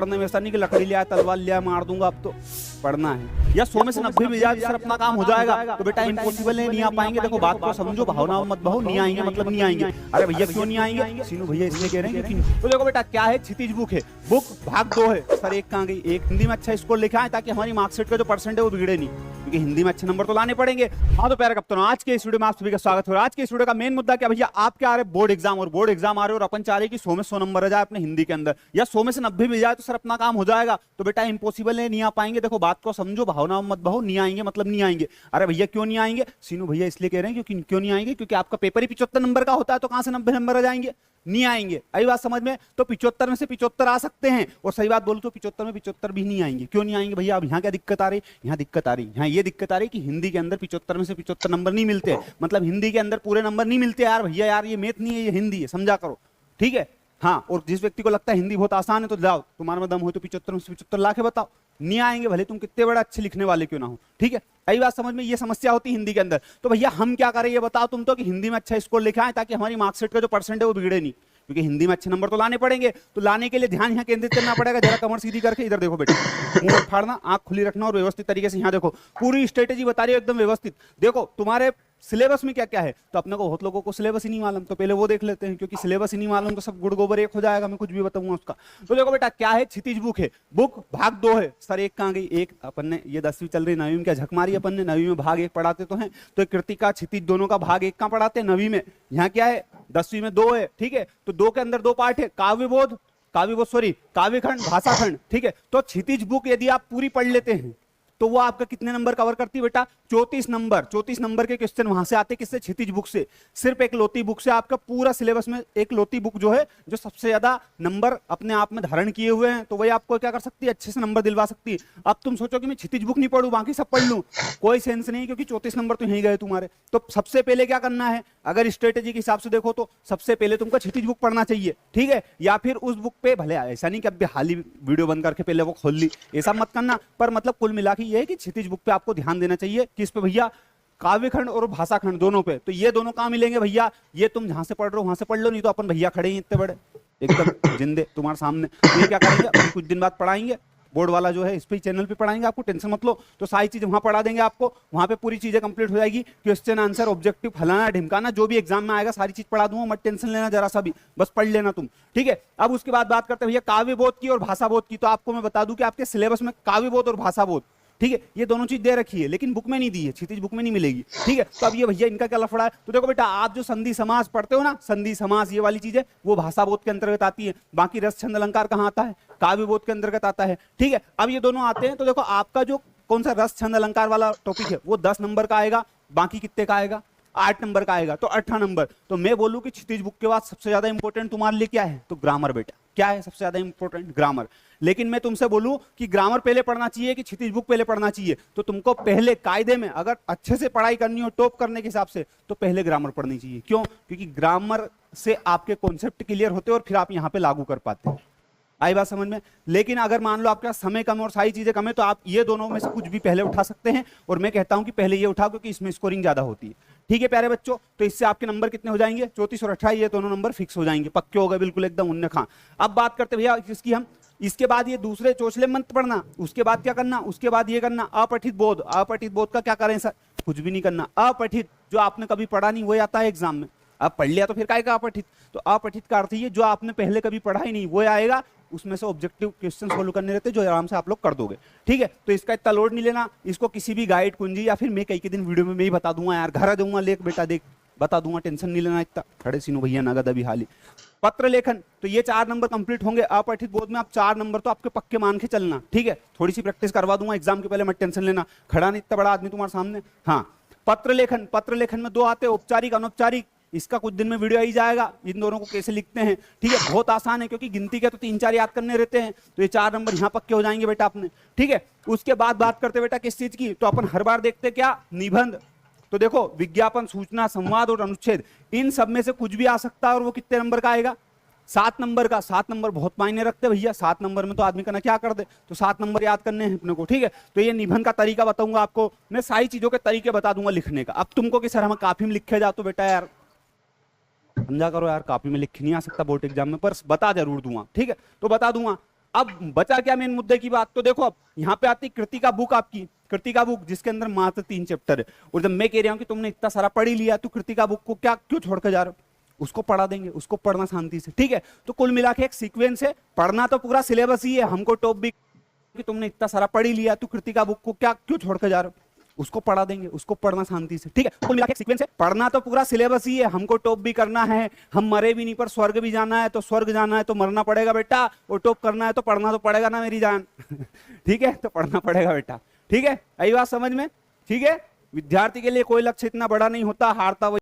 पढ़ने में ऐसा नहीं कि लकड़ी लिया तलवार लिया मार दूंगा, अब तो पढ़ना है। या 100 में से 90 मिल जाए सर अपना काम हो जाएगा, तो बेटा इम्पॉसिबल है, नहीं आ पाएंगे। देखो बात को समझो, भावना मत बहो, नहीं आएंगे मतलब नहीं आएंगे। अरे भैया क्यों नहीं आएंगे? सीनू भैया इसलिए कह रहे हैं क्योंकि तो देखो बेटा क्या है, क्षितिज बुक है, बुक भाग 2 है। सर एक कहाँ गई? एक हिंदी में अच्छा स्कोर लिखा है ताकि हमारी मार्कशीट का जो परसेंट है वो बिगड़े नहीं, क्योंकि हिंदी में अच्छे नंबर तो लाने पड़ेंगे। हाँ तो प्यारे कप्तानों, आज के इस वीडियो में आप सभी का स्वागत हो रहा है। आज के इस वीडियो का मेन मुद्दा क्या भैया, आपके आ रहे बोर्ड एग्जाम, और बोर्ड एग्जाम आ रहे और अपन चाह रहे कि 100 में 100 नंबर आ जाए अपने हिंदी के अंदर, या 100 में से 90 मिल जाए तो सर अपना काम हो जाएगा। तो बेटा इम्पॉसिबल है, नहीं आ पाएंगे। देखो बात को समझो, भावना मत बहो, नहीं आएंगे मतलब नहीं आएंगे। अरे भैया क्यों नहीं आएंगे? सीनू भैया इसलिए कह रहे हैं क्योंकि क्यों नहीं आएंगे, क्योंकि आपका पेपर ही 75 नंबर का होता है, तो कहां से 90 नंबर आ जाएंगे? नहीं आएंगे। आई बात समझ में? तो 75 में से 75 आ सकते हैं, और सही बात बोलूं तो 75 में 75 भी नहीं आएंगे। क्यों नहीं आएंगे भैया? अब यहाँ क्या दिक्कत आ रही? यहाँ दिक्कत आ रही, यहाँ ये दिक्कत आ रही कि हिंदी के अंदर 75 में से 75 नंबर नहीं मिलते, मतलब हिंदी के अंदर पूरे नंबर नहीं मिलते। यार भैया यार ये मैथ नहीं है, ये हिंदी है, समझा करो, ठीक है? हाँ, और जिस व्यक्ति को लगता है हिंदी बहुत आसान है तो जाओ, तुम्हारे में दम हो तो 75 में से 75 ला के बताओ। नहीं आएंगे भले तुम कितने बड़े अच्छे लिखने वाले क्यों ना हो, ठीक है? आई बात समझ में? ये समस्या होती है हिंदी के अंदर। तो भैया हम क्या करें ये बताओ तुम तो, कि हिंदी में अच्छा स्कोर लिखा है ताकि हमारी मार्कशीट का जो परसेंट है वो बिगड़े नहीं, क्योंकि हिंदी में अच्छे नंबर तो लाने पड़ेंगे। तो लाने के लिए ध्यान यहाँ केंद्रित करना पड़ेगा। जरा कमर सीधी करके इधर देखो बेटा, मुंह मत फाड़ना, आंख खुली रखना और व्यवस्थित तरीके से यहाँ देखो। पूरी स्ट्रेटेजी बता रही है एकदम व्यवस्थित। देखो तुम्हारे सिलेबस में क्या क्या है, तो अपने को बहुत लोगों को सिलेबस ही नहीं मालूम, तो पहले वो देख लेते हैं, क्योंकि सिलेबस ही नहीं मालूम तो सब गुड़ गोबर एक हो जाएगा, मैं कुछ भी बताऊंगा उसका। तो देखो बेटा क्या है, क्षितिज बुक है, बुक भाग 2 है। सर एक कहाँ गई? एक अपन ने, ये 10वीं चल रही, 9वीं में क्या झक मारी अपन ने? 9वीं में भाग 1 पढ़ाते तो हैं, तो कृतिका क्षितिज दोनों का भाग 1 कहाँ पढ़ाते हैं? 9वीं में। यहाँ क्या है? 10वीं में 2 है, ठीक है? तो 2 के अंदर 2 पार्ट है, काव्यबोध सॉरी काव्यखंड, भाषाखंड, ठीक है? तो क्षितिज बुक यदि आप पूरी पढ़ लेते हैं तो वो आपका कितने नंबर कवर करती है बेटा? 34 नंबर। 34 नंबर के क्वेश्चन वहां से आते, किससे? क्षितिज बुक से। सिर्फ एक लोती बुक से आपका पूरा सिलेबस में एक लोती बुक जो है, जो सबसे ज्यादा नंबर अपने आप में धारण किए हुए हैं, तो वही आपको क्या कर सकती है? अच्छे से नंबर दिलवा सकती है। अब तुम सोचो कि मैं क्षितिज बुक नहीं पढ़ूं बाकी सब पढ़ लूं, कोई सेंस नहीं, क्योंकि 34 नंबर तो यहीं गए तुम्हारे। तो सबसे पहले क्या करना है, अगर स्ट्रेटेजी के हिसाब से देखो तो सबसे पहले तुमको क्षितिज बुक पढ़ना चाहिए, ठीक है? या फिर उस बुक पे, भले ऐसा नहीं कि अब हाल ही वीडियो बंद करके पहले वो खोल ली, ऐसा मत करना, पर मतलब कुल मिला के ये है कि क्षितिज बुक पे आपको ध्यान देना चाहिए। किस पे भैया? काव्यखंड और भाषाखंड दोनों पे। तो ये दोनों कहां मिलेंगे भैया? ये तुम जहां से पढ़ रहे हो वहां से पढ़ लो, नहीं तो अपन भैया खड़े हैं इतने बड़े एकदम जिंदे तुम्हारे सामने। तो ये क्या करेंगे, अभी कुछ दिन बाद पढ़ाएंगे, बोर्ड वाला जो है इस पे चैनल पे पढ़ाएंगे, आपको टेंशन मत लो। तो सारी चीजें वहां पढ़ा देंगे आपको, वहां पे पूरी चीजें कंप्लीट हो जाएगी। क्वेश्चन आंसर, ऑब्जेक्टिव, फलाना ढिमकाना, जो भी एग्जाम में आएगा सारी चीज पढ़ा दूंगा, मत टेंशन लेना जरा सा भी, बस पढ़ लेना तुम, ठीक है? अब उसके बाद बात करते हैं भैया काव्यबोध की और भाषाबोध की। तो आपको मैं बता दूं कि आपके सिलेबस में काव्यबोध और भाषाबोध, ठीक है, ये दोनों चीज दे रखी है, लेकिन बुक में नहीं दी है, क्षितिज बुक में नहीं मिलेगी, ठीक है? तो अब ये भैया इनका क्या लफड़ा है? तो देखो बेटा, आप जो संधि समास पढ़ते हो ना, संधि समास ये वाली चीजें, वो भाषाबोध के अंतर्गत आती है। बाकी रस छंद अलंकार कहाँ आता है? काव्यबोध के अंतर्गत आता है, ठीक है? अब ये दोनों आते हैं, तो देखो आपका जो कौन सा रस छंद अलंकार वाला टॉपिक है वो 10 नंबर का आएगा, बाकी कितने का आएगा? 8 नंबर का आएगा, तो 18 नंबर। तो मैं बोलूं कि क्षितिज बुक के बाद सबसे ज्यादा इंपॉर्टेंट तुम्हारे लिए क्या है? तो ग्रामर बेटा। क्या है सबसे ज्यादा इंपॉर्टेंट? ग्रामर। लेकिन मैं तुमसे बोलूं कि ग्रामर पहले पढ़ना चाहिए कि क्षितिज बुक पहले पढ़ना चाहिए, तो तुमको पहले कायदे में अगर अच्छे से पढ़ाई करनी हो, टॉप करने के हिसाब से, तो पहले ग्रामर पढ़नी चाहिए। क्यों? क्योंकि ग्रामर से आपके कॉन्सेप्ट क्लियर होते हैं और फिर आप यहां पे लागू कर पाते हैं। आई बात समझ में? लेकिन अगर मान लो आपका समय कम और सारी चीजें कम है, तो आप ये दोनों में से कुछ भी पहले उठा सकते हैं, और मैं कहता हूं कि पहले ये उठाओ, क्योंकि इसमें स्कोरिंग ज्यादा होती है, ठीक है प्यारे बच्चों? तो इससे आपके नंबर कितने हो जाएंगे? 34 और 28, ये दोनों नंबर फिक्स हो जाएंगे, पक्के हो गए बिल्कुल एकदम उन्ने खां। अब बात करते भैया इसकी हम, इसके बाद ये दूसरे चोचले मत पढ़ना। उसके बाद क्या करना? उसके बाद ये करना, अपठित बोध। अपठित बोध का क्या करें सर? कुछ भी नहीं करना। अपठित जो आपने कभी पढ़ा नहीं, वही आता है एग्जाम में। आप पढ़ लिया तो फिर काय का अपठित? तो अपठित का अर्थ ये जो आपने पहले कभी पढ़ा ही नहीं वो आएगा, उसमें से ऑब्जेक्टिव क्वेश्चन सोल्व करने रहते जो आराम से आप लोग कर दोगे, ठीक है? तो इसका इतना लोड नहीं लेना, इसको किसी भी गाइड कुंजी या फिर मैं कई के दिन वीडियो में मैं ही बता दूंगा यार, घर आ जाऊंगा, लेख बेटा देख बता दूंगा, टेंशन नहीं लेना इतना। खड़े सीनो भैया नगद अभी हाली। पत्र लेखन, तो ये 4 नंबर कंप्लीट होंगे। अपठित बोध में आप 4 नंबर तो आपके पक्के मान के चलना, ठीक है? थोड़ी सी प्रैक्टिस करवा दूंगा एग्जाम के पहले, मत टेंशन लेना, खड़ा नहीं इतना बड़ा आदमी तुम्हारे सामने। हाँ, पत्र लेखन, पत्र लेखन में 2 आते हैं, औपचारिक, अनौपचारिक। इसका कुछ दिन में वीडियो आई जाएगा, इन दोनों को कैसे लिखते हैं, ठीक है? बहुत आसान है, क्योंकि गिनती के तो 3-4 याद करने रहते हैं, तो ये 4 नंबर यहाँ पक्के हो जाएंगे बेटा अपने, ठीक है? उसके बाद बात करते बेटा किस चीज की, तो अपन हर बार देखते क्या? निबंध। तो देखो विज्ञापन, सूचना, संवाद और अनुच्छेद, इन सब में से कुछ भी आ सकता है, और वो कितने नंबर का आएगा? 7 नंबर का। 7 नंबर बहुत मायने रखते भैया, 7 नंबर में तो आदमी का ना क्या कर दे, तो 7 नंबर याद करने हैं अपने को, ठीक है? तो ये निबंध का तरीका बताऊंगा आपको मैं, सारी चीजों के तरीके बता दूंगा लिखने का। अब तुमको कि सर हम काफी में लिखे जाते, बेटा यार समझा करो यार, कॉपी में लिख नहीं आ सकता बोर्ड एग्जाम में, पर बता जरूर दूंगा, ठीक है? तो बता दूंगा अब बचा क्या मेन मुद्दे की बात, तो देखो अब यहाँ पे आती कृतिका बुक, आपकी कृतिका बुक जिसके अंदर मात्र 3 चैप्टर है, और जब मैं कह रहा हूं कि तुमने इतना सारा पढ़ ही लिया तो कृतिका बुक को क्या क्यों छोड़ कर जा रहे हो, उसको पढ़ा देंगे, उसको पढ़ना शांति से, ठीक है। तो कुल मिला के एक सीक्वेंस है, पढ़ना तो पूरा सिलेबस ही है, हमको टॉप भी कि तुमने इतना सारा पढ़ ही लिया तो कृतिका बुक को क्या क्यों छोड़ कर जा रहे हो, उसको पढ़ा देंगे, उसको पढ़ना शांति से, ठीक है। कुल मिला के सीक्वेंस है, पढ़ना तो पूरा सिलेबस ही है, हमको टॉप भी करना है, हम मरे भी नहीं पर स्वर्ग भी जाना है, तो स्वर्ग जाना है तो मरना पड़ेगा बेटा, और टॉप करना है तो पढ़ना तो पड़ेगा ना मेरी जान ठीक है, तो पढ़ना पड़ेगा बेटा, ठीक है। आई बात समझ में, ठीक है। विद्यार्थी के लिए कोई लक्ष्य इतना बड़ा नहीं होता, हारता